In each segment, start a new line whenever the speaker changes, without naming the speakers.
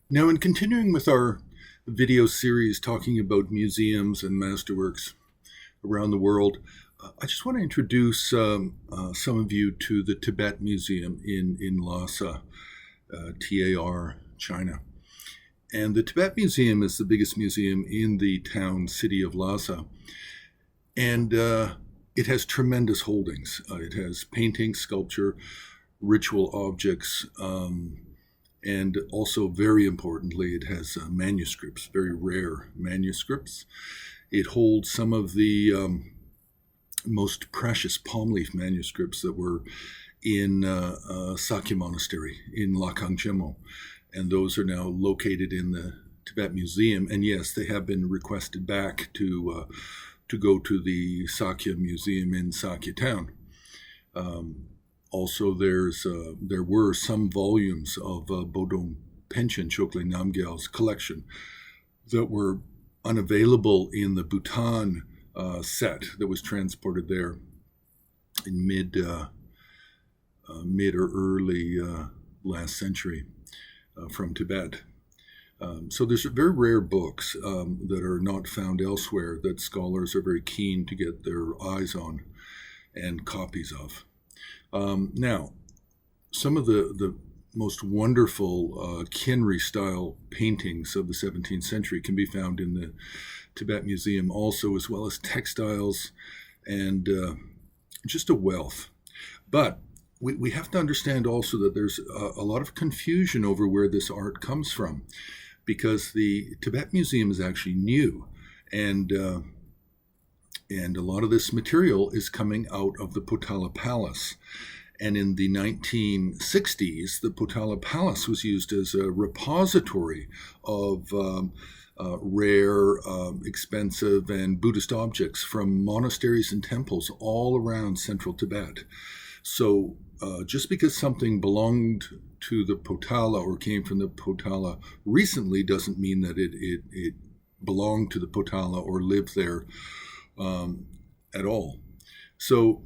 Now, in continuing with our video series talking about museums and masterworks around the world, I just want to introduce some of you to the Tibet Museum in Lhasa, TAR, China. And the Tibet Museum is the biggest museum in the town city of Lhasa. And it has tremendous holdings. It has paintings, sculpture, ritual objects, and also, very importantly, it has manuscripts, very rare manuscripts. It holds some of the most precious palm leaf manuscripts that were in Sakya Monastery in Lakhangchemo. And those are now located in the Tibet Museum. And yes, they have been requested back to go to the Sakya Museum in Sakya Town. Also, there were some volumes of Bodong Penchen Chokle Namgyal's collection that were unavailable in the Bhutan set that was transported there in mid or early last century from Tibet. So there's very rare books that are not found elsewhere that scholars are very keen to get their eyes on and copies of. Now, some of the most wonderful Khenri-style paintings of the 17th century can be found in the Tibet Museum also, as well as textiles and just a wealth. But we have to understand also that there's a lot of confusion over where this art comes from, because the Tibet Museum is actually new, and a lot of this material is coming out of the Potala Palace. And in the 1960s, the Potala Palace was used as a repository of rare, expensive, and Buddhist objects from monasteries and temples all around central Tibet. So just because something belonged to the Potala or came from the Potala recently doesn't mean that it belonged to the Potala or lived there at all. So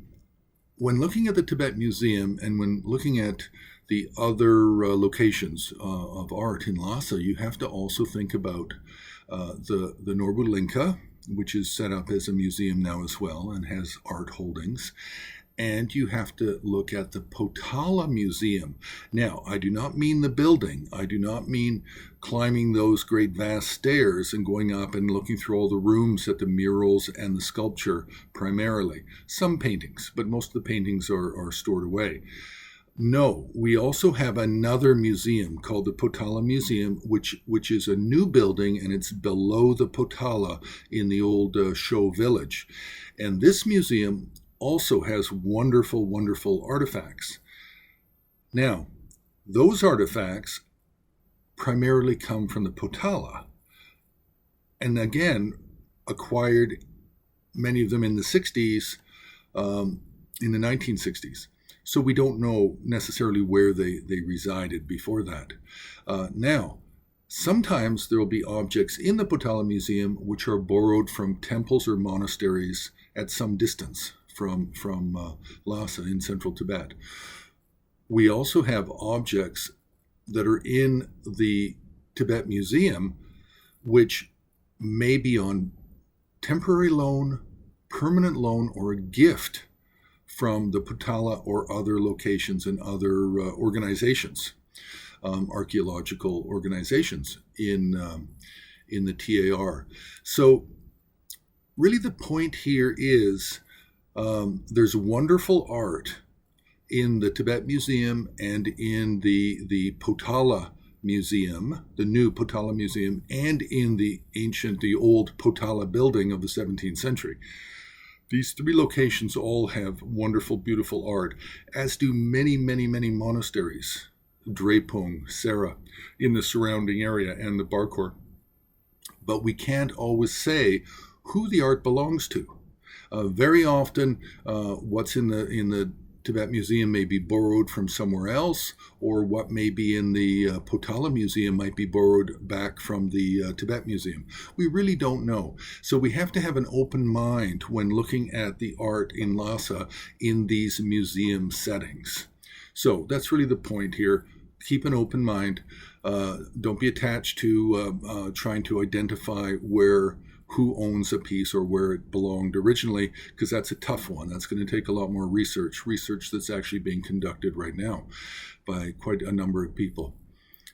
when looking at the Tibet Museum and when looking at the other locations of art in Lhasa, you have to also think about the Norbulinka, which is set up as a museum now as well and has art holdings. And you have to look at the Potala Museum. Now, I do not mean the building. I do not mean climbing those great vast stairs and going up and looking through all the rooms at the murals and the sculpture primarily. Some paintings, but most of the paintings are stored away. No, we also have another museum called the Potala Museum, which is a new building, and it's below the Potala in the old Sho village. And this museum also has wonderful, wonderful artifacts. Now, those artifacts primarily come from the Potala, and again, acquired many of them in the 60s, in the 1960s. So we don't know necessarily where they resided before that. Now, sometimes there will be objects in the Potala Museum which are borrowed from temples or monasteries at some distance from Lhasa in central Tibet. We also have objects that are in the Tibet Museum which may be on temporary loan, permanent loan, or a gift from the Potala or other locations and other organizations, archaeological organizations in the TAR. So really the point here is there's wonderful art in the Tibet Museum and in the Potala Museum, the new Potala Museum, and in the old Potala building of the 17th century. These three locations all have wonderful, beautiful art, as do many, many, many monasteries, Drepung, Sera, in the surrounding area, and the Barkor. But we can't always say who the art belongs to. Very often, what's in the Tibet Museum may be borrowed from somewhere else, or what may be in the Potala Museum might be borrowed back from the Tibet Museum. We really don't know. So we have to have an open mind when looking at the art in Lhasa in these museum settings. So that's really the point here. keep an open mind. Don't be attached to trying to identify who owns a piece or where it belonged originally, because that's a tough one. That's going to take a lot more research that's actually being conducted right now by quite a number of people.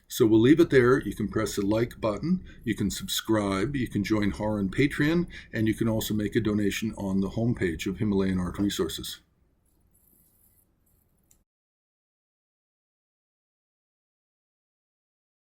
So we'll leave it there. You can press the like button, you can subscribe, you can join HAR on Patreon, and you can also make a donation on the homepage of Himalayan Art Resources.